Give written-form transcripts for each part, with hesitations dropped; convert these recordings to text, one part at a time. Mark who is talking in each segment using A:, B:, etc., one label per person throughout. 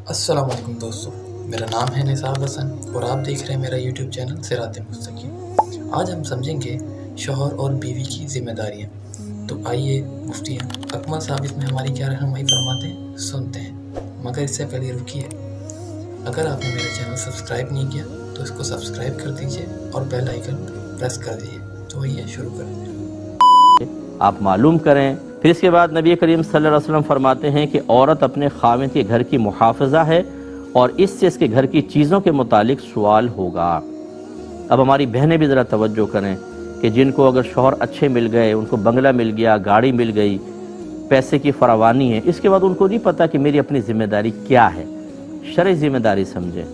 A: السلام علیکم دوستو، میرا نام ہے نثار حسن اور آپ دیکھ رہے ہیں میرا یوٹیوب چینل صراط مستقیم۔ آج ہم سمجھیں گے شوہر اور بیوی کی ذمہ داریاں۔ تو آئیے مفتی اکمل صاحب اس میں ہماری کیا رہنمائی فرماتے ہیں سنتے ہیں، مگر اس سے پہلے رکیے، اگر آپ نے میرا چینل سبسکرائب نہیں کیا تو اس کو سبسکرائب کر دیجئے اور بیل آئیکن پریس کر دیجئے۔ تو آئیے شروع کرتے ہیں۔
B: آپ معلوم کریں۔ پھر اس کے بعد نبی کریم صلی اللہ علیہ وسلم فرماتے ہیں کہ عورت اپنے خاوند کے گھر کی محافظہ ہے اور اس سے اس کے گھر کی چیزوں کے متعلق سوال ہوگا۔ اب ہماری بہنیں بھی ذرا توجہ کریں کہ جن کو اگر شوہر اچھے مل گئے، ان کو بنگلہ مل گیا، گاڑی مل گئی، پیسے کی فراوانی ہے، اس کے بعد ان کو نہیں پتہ کہ میری اپنی ذمہ داری کیا ہے۔ شرعی ذمہ داری سمجھیں۔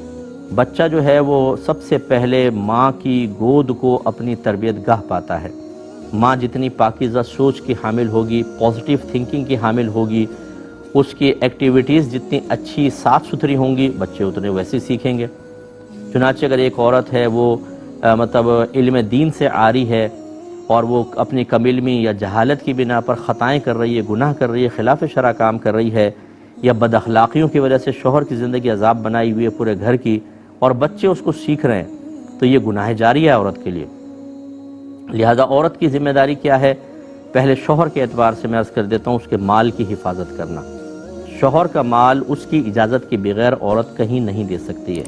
B: بچہ جو ہے وہ سب سے پہلے ماں کی گود کو اپنی تربیت گاہ پاتا ہے۔ ماں جتنی پاکیزہ سوچ کی حامل ہوگی، پازیٹیو تھنکنگ کی حامل ہوگی، اس کی ایکٹیویٹیز جتنی اچھی صاف ستھری ہوں گی، بچے اتنے ویسے سیکھیں گے۔ چنانچہ اگر ایک عورت ہے وہ مطلب علم دین سے عاری ہے اور وہ اپنی کم علمی یا جہالت کی بنا پر خطائیں کر رہی ہے، گناہ کر رہی ہے، خلاف شرع کام کر رہی ہے، یا بد اخلاقیوں کی وجہ سے شوہر کی زندگی عذاب بنائی ہوئی ہے پورے گھر کی، اور بچے اس کو سیکھ رہے ہیں، تو یہ گناہ جاری ہے عورت کے لیے۔ لہذا عورت کی ذمہ داری کیا ہے؟ پہلے شوہر کے اعتبار سے میں عرض کر دیتا ہوں، اس کے مال کی حفاظت کرنا۔ شوہر کا مال اس کی اجازت کے بغیر عورت کہیں نہیں دے سکتی ہے۔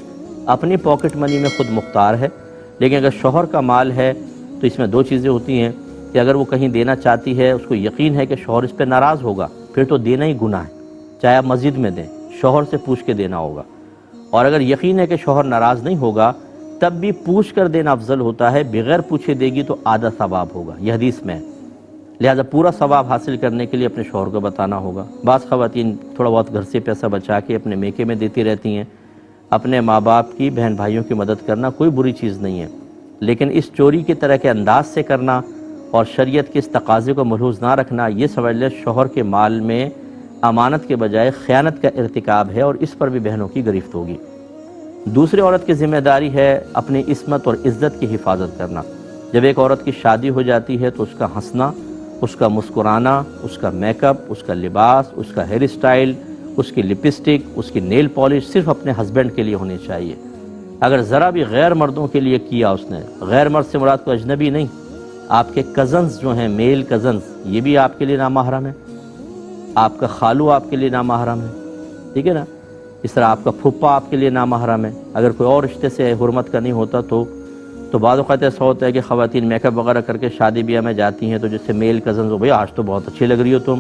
B: اپنی پاکٹ منی میں خود مختار ہے، لیکن اگر شوہر کا مال ہے تو اس میں دو چیزیں ہوتی ہیں کہ اگر وہ کہیں دینا چاہتی ہے، اس کو یقین ہے کہ شوہر اس پہ ناراض ہوگا، پھر تو دینا ہی گناہ ہے، چاہے آپ مسجد میں دیں، شوہر سے پوچھ کے دینا ہوگا۔ اور اگر یقین ہے کہ شوہر ناراض نہیں ہوگا، تب بھی پوچھ کر دینا افضل ہوتا ہے، بغیر پوچھے دے گی تو آدھا ثواب ہوگا، یہ حدیث میں ہے۔ لہذا پورا ثواب حاصل کرنے کے لیے اپنے شوہر کو بتانا ہوگا۔ بعض خواتین تھوڑا بہت گھر سے پیسہ بچا کے اپنے میکے میں دیتی رہتی ہیں۔ اپنے ماں باپ کی، بہن بھائیوں کی مدد کرنا کوئی بری چیز نہیں ہے، لیکن اس چوری کی طرح کے انداز سے کرنا اور شریعت کے اس تقاضے کو ملحوظ نہ رکھنا، یہ سمجھ لے شوہر کے مال میں امانت کے بجائے خیانت کا ارتکاب ہے، اور اس پر بھی بہنوں کی گرفت ہوگی۔ دوسری عورت کی ذمہ داری ہے اپنی عصمت اور عزت کی حفاظت کرنا۔ جب ایک عورت کی شادی ہو جاتی ہے تو اس کا ہنسنا، اس کا مسکرانا، اس کا میک اپ، اس کا لباس، اس کا ہیئر اسٹائل، اس کی لپسٹک، اس کی نیل پالش صرف اپنے ہسبینڈ کے لیے ہونی چاہیے۔ اگر ذرا بھی غیر مردوں کے لیے کیا اس نے، غیر مرد سے مراد کو اجنبی نہیں، آپ کے کزنز جو ہیں، میل کزنز، یہ بھی آپ کے لیے نامحرم ہے۔ آپ کا خالو آپ کے لیے نامحرم ہے، ٹھیک ہے نا؟ اس طرح آپ کا پھپھا آپ کے لیے نامحرم ہے۔ اگر کوئی اور رشتے سے حرمت کا نہیں ہوتا تو بعض اوقات ایسا ہوتا ہے کہ خواتین میک اپ وغیرہ کر کے شادی بیاہ میں جاتی ہیں، تو جس سے میل کزنز ہو، بھئی آج تو بہت اچھی لگ رہی ہو تم،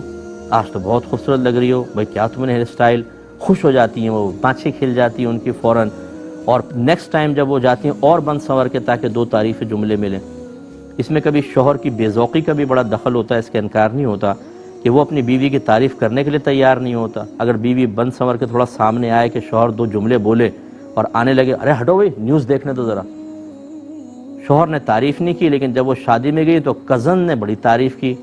B: آج تو بہت خوبصورت لگ رہی ہو، بھئی کیا تم نے ہیئر اسٹائل، خوش ہو جاتی ہیں، وہ بانچیں کھل جاتی ہیں ان کی فوراً، اور نیکسٹ ٹائم جب وہ جاتی ہیں اور بن سنور کے تاکہ دو تعریف جملے ملیں۔ اس میں کبھی شوہر کی بے ذوقی کا بھی بڑا دخل ہوتا ہے، اس کا انکار نہیں ہوتا کہ وہ اپنی بیوی کی تعریف کرنے کے لیے تیار نہیں ہوتا۔ اگر بیوی بن سنور کے تھوڑا سامنے آئے کہ شوہر دو جملے بولے اور آنے لگے، ارے ہٹو بھئی نیوز دیکھنے تو ذرا، شوہر نے تعریف نہیں کی، لیکن جب وہ شادی میں گئی تو کزن نے بڑی تعریف کی۔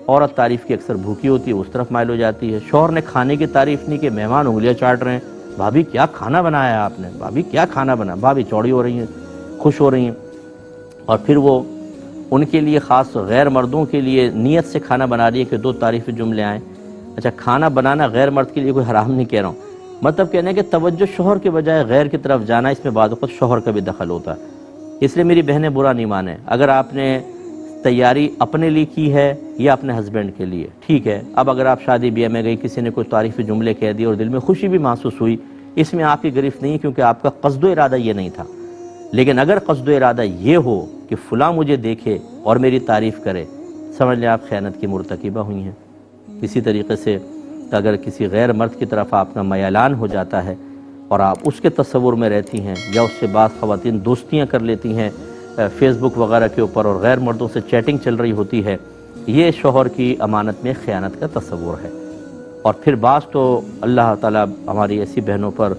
B: عورت تعریف کی اکثر بھوکی ہوتی ہے، اس طرف مائل ہو جاتی ہے۔ شوہر نے کھانے کی تعریف نہیں کی، مہمان انگلیاں چاٹ رہے ہیں، بھابھی کیا کھانا بنایا ہے آپ نے، بھابھی کیا کھانا بنا، بھابھی چوڑی ہو رہی ہیں، خوش ہو رہی ہیں، اور پھر وہ ان کے لیے خاص غیر مردوں کے لیے نیت سے کھانا بنا رہی ہے کہ دو تعریفی جملے آئیں۔ اچھا، کھانا بنانا غیر مرد کے لیے کوئی حرام نہیں کہہ رہا ہوں، مطلب کہنے کہ توجہ شوہر کے بجائے غیر کی طرف جانا، اس میں بعض وقت شوہر کا بھی دخل ہوتا ہے۔ اس لیے میری بہنیں برا نہیں مانیں، اگر آپ نے تیاری اپنے لیے کی ہے یا اپنے ہسبینڈ کے لیے، ٹھیک ہے۔ اب اگر آپ شادی بیاہ میں گئی، کسی نے کوئی تعریفی جملے کہہ دیے اور دل میں خوشی بھی محسوس ہوئی، اس میں آپ کی گرفت نہیں، کیونکہ آپ کا قصد و ارادہ یہ نہیں تھا۔ لیکن اگر قصد و ارادہ یہ ہو کہ فلاں مجھے دیکھے اور میری تعریف کرے، سمجھ لیں آپ خیانت کی مرتکبہ ہوئی ہیں۔ اسی طریقے سے اگر کسی غیر مرد کی طرف آپ کا میلان ہو جاتا ہے اور آپ اس کے تصور میں رہتی ہیں، یا اس سے بعض خواتین دوستیاں کر لیتی ہیں فیس بک وغیرہ کے اوپر اور غیر مردوں سے چیٹنگ چل رہی ہوتی ہے، یہ شوہر کی امانت میں خیانت کا تصور ہے۔ اور پھر بعض تو اللہ تعالیٰ ہماری ایسی بہنوں پر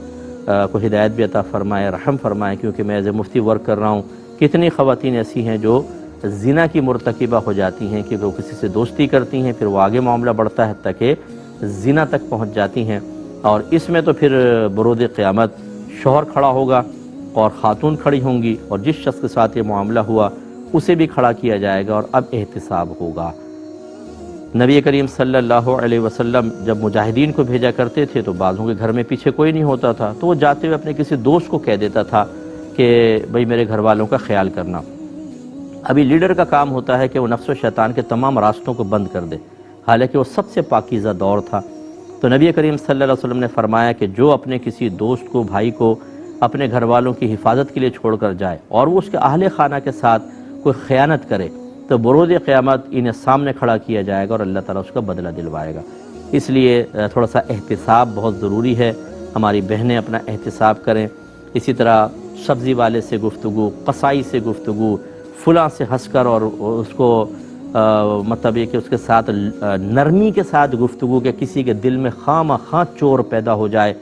B: کو ہدایت بھی عطا فرمائے، رحم فرمائے، کیونکہ میں ایز اے مفتی ورک کر رہا ہوں، کتنی خواتین ایسی ہیں جو زنا کی مرتکبہ ہو جاتی ہیں کہ وہ کسی سے دوستی کرتی ہیں، پھر وہ آگے معاملہ بڑھتا ہے حتیٰ کہ زنا تک پہنچ جاتی ہیں، اور اس میں تو پھر برود قیامت شوہر کھڑا ہوگا اور خاتون کھڑی ہوں گی، اور جس شخص کے ساتھ یہ معاملہ ہوا اسے بھی کھڑا کیا جائے گا، اور اب احتساب ہوگا۔ نبی کریم صلی اللہ علیہ وسلم جب مجاہدین کو بھیجا کرتے تھے تو بعضوں کے گھر میں پیچھے کوئی نہیں ہوتا تھا، تو وہ جاتے ہوئے اپنے کسی دوست کو کہہ دیتا تھا کہ بھئی میرے گھر والوں کا خیال کرنا۔ ابھی لیڈر کا کام ہوتا ہے کہ وہ نفس و شیطان کے تمام راستوں کو بند کر دے، حالانکہ وہ سب سے پاکیزہ دور تھا۔ تو نبی کریم صلی اللہ علیہ وسلم نے فرمایا کہ جو اپنے کسی دوست کو، بھائی کو اپنے گھر والوں کی حفاظت کے لیے چھوڑ کر جائے اور وہ اس کے اہل خانہ کے ساتھ کوئی خیانت کرے تو بروز قیامت انہیں سامنے کھڑا کیا جائے گا اور اللہ تعالیٰ اس کا بدلہ دلوائے گا۔ اس لیے تھوڑا سا احتساب بہت ضروری ہے، ہماری بہنیں اپنا احتساب کریں۔ اسی طرح سبزی والے سے گفتگو، قصائی سے گفتگو، فلاں سے ہنس کر اور اس کو مطلب یہ کہ اس کے ساتھ نرمی کے ساتھ گفتگو کہ کسی کے دل میں خواہ چور پیدا ہو جائے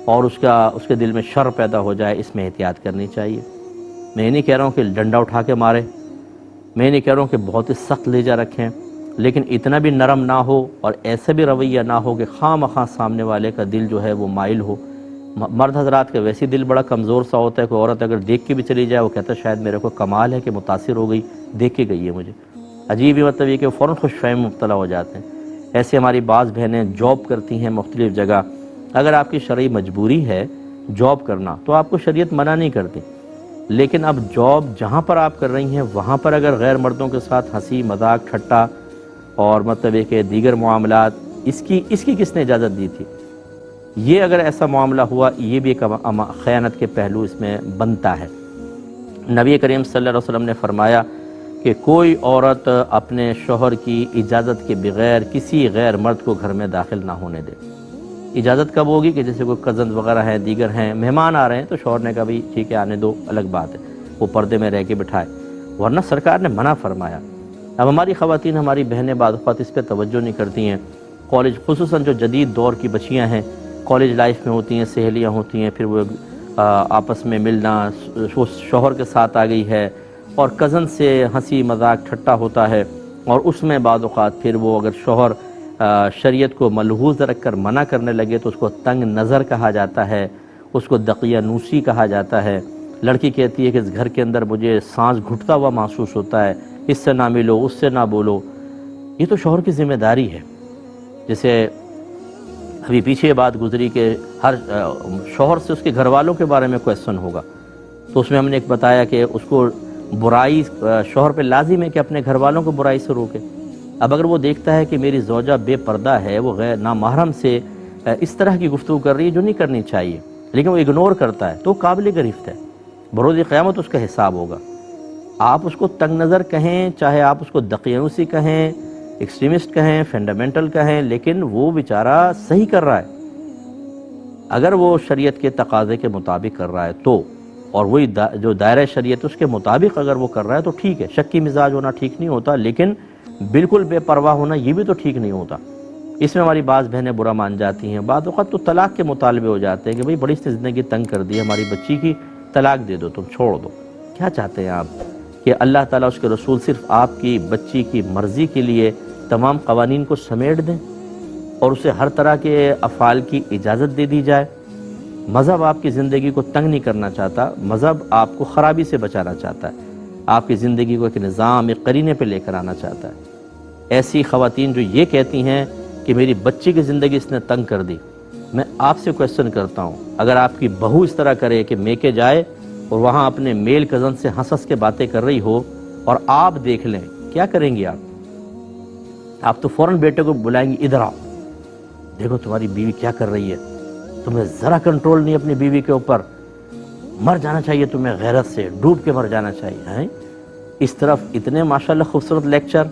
B: اور اس کے دل میں شر پیدا ہو جائے، اس میں احتیاط کرنی چاہیے۔ میں یہ نہیں کہہ رہا ہوں کہ ڈنڈا اٹھا کے مارے، میں نہیں کہہ رہا ہوں کہ بہت ہی سخت لہجہ رکھیں، لیکن اتنا بھی نرم نہ ہو اور ایسا بھی رویہ نہ ہو کہ خواہ سامنے والے کا دل جو ہے وہ مائل ہو۔ مرد حضرات کا ویسے دل بڑا کمزور سا ہوتا ہے، کوئی عورت اگر دیکھ کے بھی چلی جائے وہ کہتا ہے شاید میرے کو کمال ہے کہ متاثر ہو گئی، دیکھ کے گئی ہے مجھے۔ عجیب ہی مطلب یہ کہ فوراً خوش فہم مبتلا ہو جاتے ہیں۔ ایسے ہماری بعض بہنیں جاب کرتی ہیں مختلف جگہ، اگر آپ کی شرعی مجبوری ہے جاب کرنا تو آپ کو شریعت منع نہیں کرتی، لیکن اب جاب جہاں پر آپ کر رہی ہیں وہاں پر اگر غیر مردوں کے ساتھ ہنسی مذاق ٹھٹا اور مطلب یہ کہ دیگر معاملات، اس کی کس نے اجازت دی تھی؟ یہ اگر ایسا معاملہ ہوا یہ بھی ایک خیانت کے پہلو اس میں بنتا ہے۔ نبی کریم صلی اللہ علیہ وسلم نے فرمایا کہ کوئی عورت اپنے شوہر کی اجازت کے بغیر کسی غیر مرد کو گھر میں داخل نہ ہونے دے۔ اجازت کب ہوگی کہ جیسے کوئی کزن وغیرہ ہیں، دیگر ہیں، مہمان آ رہے ہیں تو شوہر نے کہا بھی ٹھیک ہے آنے دو، الگ بات ہے، وہ پردے میں رہ کے بٹھائے، ورنہ سرکار نے منع فرمایا۔ اب ہماری خواتین، ہماری بہنیں بعض اوقات اس پہ توجہ نہیں کرتی ہیں۔ کالج، خصوصاً جو جدید دور کی بچیاں ہیں، کالج لائف میں ہوتی ہیں، سہیلیاں ہوتی ہیں، پھر وہ آپس میں ملنا، شوہر کے ساتھ آ گئی ہے اور کزن سے ہنسی مذاق ٹھٹا ہوتا ہے، اور اس میں بعض اوقات پھر وہ اگر شوہر شریعت کو ملحوظ رکھ کر منع کرنے لگے تو اس کو تنگ نظر کہا جاتا ہے، اس کو دقیانوسی کہا جاتا ہے۔ لڑکی کہتی ہے کہ اس گھر کے اندر مجھے سانس گھٹتا ہوا محسوس ہوتا ہے، اس سے نہ ملو، اس سے نہ بولو۔ یہ تو شوہر کی ذمہ داری ہے۔ جیسے ابھی پیچھے یہ بات گزری کہ ہر شوہر سے اس کے گھر والوں کے بارے میں کویسچن ہوگا، تو اس میں ہم نے ایک بتایا کہ اس کو برائی شوہر پہ لازم ہے کہ اپنے گھر والوں کو برائی سے روکے۔ اب اگر وہ دیکھتا ہے کہ میری زوجہ بے پردہ ہے، وہ غیر نامحرم سے اس طرح کی گفتگو کر رہی ہے جو نہیں کرنی چاہیے، لیکن وہ اگنور کرتا ہے تو قابل گرفت ہے، بروز قیامت اس کا حساب ہوگا۔ آپ اس کو تنگ نظر کہیں، چاہے آپ اس کو دقیانوسی کہیں، ایکسٹریمسٹ کہیں، فنڈامنٹل کہیں، لیکن وہ بیچارہ صحیح کر رہا ہے۔ اگر وہ شریعت کے تقاضے کے مطابق کر رہا ہے تو، اور وہی جو دائرہ شریعت اس کے مطابق اگر وہ کر رہا ہے تو ٹھیک ہے۔ شکی مزاج ہونا ٹھیک نہیں ہوتا، لیکن بالکل بے پرواہ ہونا یہ بھی تو ٹھیک نہیں ہوتا۔ اس میں ہماری بعض بہنیں برا مان جاتی ہیں، بعض اوقات تو طلاق کے مطالبے ہو جاتے ہیں کہ بھئی بڑی سی زندگی تنگ کر دی، ہماری بچی کی طلاق دے دو، تم چھوڑ دو۔ کیا چاہتے ہیں آپ کہ اللہ تعالیٰ اس کے رسول صرف آپ کی بچی کی مرضی کے لیے تمام قوانین کو سمیٹ دیں اور اسے ہر طرح کے افعال کی اجازت دے دی جائے؟ مذہب آپ کی زندگی کو تنگ نہیں کرنا چاہتا، مذہب آپ کو خرابی سے بچانا چاہتا ہے، آپ کی زندگی کو ایک نظام، ایک قرینے پہ لے کر آنا چاہتا ہے۔ ایسی خواتین جو یہ کہتی ہیں کہ میری بچی کی زندگی اس نے تنگ کر دی، میں آپ سے کویسچن کرتا ہوں، اگر آپ کی بہو اس طرح کرے کہ میکے جائے اور وہاں اپنے میل کزن سے ہنس ہنس کے باتیں کر رہی ہو اور آپ دیکھ لیں، کیا کریں گی آپ تو فوراً بیٹے کو بلائیں گی، ادھر آؤ، دیکھو تمہاری بیوی کیا کر رہی ہے، تمہیں ذرا کنٹرول نہیں اپنی بیوی کے اوپر، مر جانا چاہیے تمہیں، غیرت سے ڈوب کے مر جانا چاہیے ہیں۔ اس طرف اتنے ماشاءاللہ خوبصورت لیکچر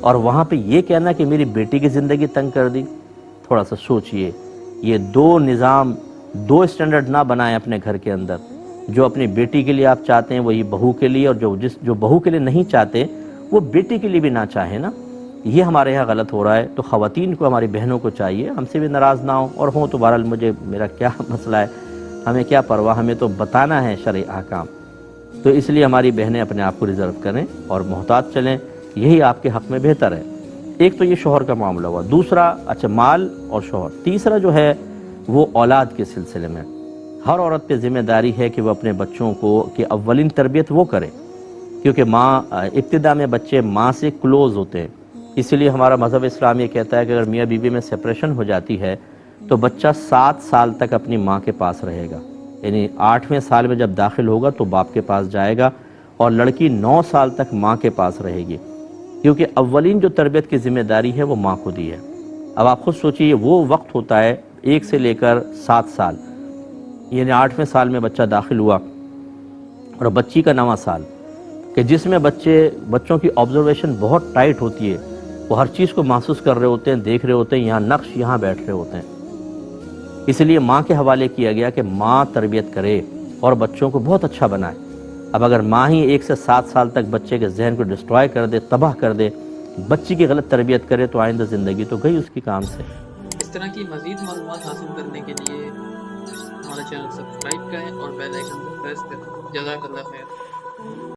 B: اور وہاں پہ یہ کہنا کہ میری بیٹی کی زندگی تنگ کر دی۔ تھوڑا سا سوچئے، یہ دو نظام، دو اسٹینڈرڈ نہ بنائیں اپنے گھر کے اندر۔ جو اپنی بیٹی کے لیے آپ چاہتے ہیں وہی بہو کے لیے، اور جو بہو کے لیے نہیں چاہتے وہ بیٹی کے لیے بھی نہ چاہیں نا، یہ ہمارے یہاں غلط ہو رہا ہے۔ تو خواتین کو، ہماری بہنوں کو چاہیے ہم سے بھی ناراض نہ ہوں، اور ہوں تو بہرحال میرا کیا مسئلہ ہے، ہمیں کیا پرواہ، ہمیں تو بتانا ہے شرعی احکام۔ تو اس لیے ہماری بہنیں اپنے آپ کو ریزرو کریں اور محتاط چلیں، یہی آپ کے حق میں بہتر ہے۔ ایک تو یہ شوہر کا معاملہ ہوا، دوسرا اچھا مال اور شوہر، تیسرا جو ہے وہ اولاد کے سلسلے میں ہر عورت پہ ذمہ داری ہے کہ وہ اپنے بچوں کو کہ اولین تربیت وہ کرے، کیونکہ ماں ابتدا میں بچے ماں سے کلوز ہوتے ہیں، اسی لیے ہمارا مذہب اسلام یہ کہتا ہے کہ اگر میاں بیوی میں سپریشن ہو جاتی ہے تو بچہ 7 سال تک اپنی ماں کے پاس رہے گا، یعنی 8ویں سال میں جب داخل ہوگا تو باپ کے پاس جائے گا، اور لڑکی 9 سال تک ماں کے پاس رہے گی، کیونکہ اولین جو تربیت کی ذمہ داری ہے وہ ماں کو دی ہے۔ اب آپ خود سوچئے، وہ وقت ہوتا ہے 1 سے لے کر 7 سال، یعنی 8ویں سال میں بچہ داخل ہوا اور بچی کا 9واں سال، کہ جس میں بچوں کی آبزرویشن بہت ٹائٹ ہوتی ہے، وہ ہر چیز کو محسوس کر رہے ہوتے ہیں، دیکھ رہے ہوتے ہیں، یہاں نقش یہاں بیٹھ رہے ہوتے ہیں۔ اس لیے ماں کے حوالے کیا گیا کہ ماں تربیت کرے اور بچوں کو بہت اچھا بنائے۔ اب اگر ماں ہی 1 سے 7 سال تک بچے کے ذہن کو ڈسٹرائے کر دے، تباہ کر دے، بچی کی غلط تربیت کرے، تو آئندہ زندگی تو گئی اس کی کام سے۔
A: اس طرح کی مزید معلومات حاصل کرنے کے لیے ہمارا چینل سبسکرائب کریں اور بیل آئیکن کو پریس کریں۔ جزاک اللہ خیر۔